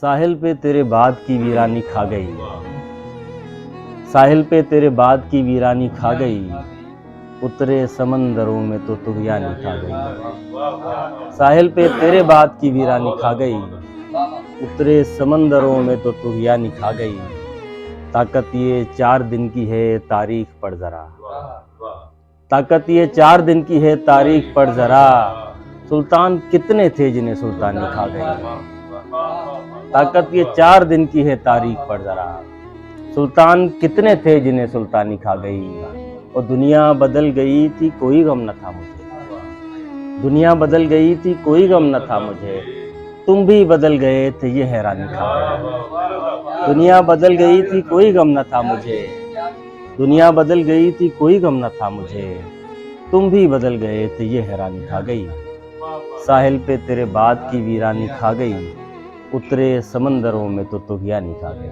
साहिल पे तेरे बाद की वीरानी खा गई। साहिल पे तेरे बाद की वीरानी खा गई। उतरे समंदरों में तो तुगयानी खा गई। साहिल पे तेरे बाद की वीरानी खा गई। उतरे समंदरों में तो तुगयानी खा गई। ताकत ये 4 दिन की है, तारीख पढ़ जरा। ताकत ये 4 दिन की है, तारीख पढ़ जरा। सुल्तान कितने थे जिन्हें सुल्तानी खा गई। ताकत ये 4 दिन की है, तारीख पढ़ जरा। सुल्तान कितने थे जिन्हें सुल्तानी खा गई। और दुनिया बदल गई थी, कोई गम न था मुझे। दुनिया बदल गई थी, कोई गम न था मुझे। तुम भी बदल गए थे, ये हैरानी खा गई। दुनिया बदल गई थी, कोई गम न था मुझे। दुनिया बदल गई थी, कोई गम न था मुझे। तुम भी बदल गए थे, ये हैरानी खा गई। साहिल पे तेरे बाद की वीरानी खा गई। उतरे समंदरों में तो तुगयानी खा गई।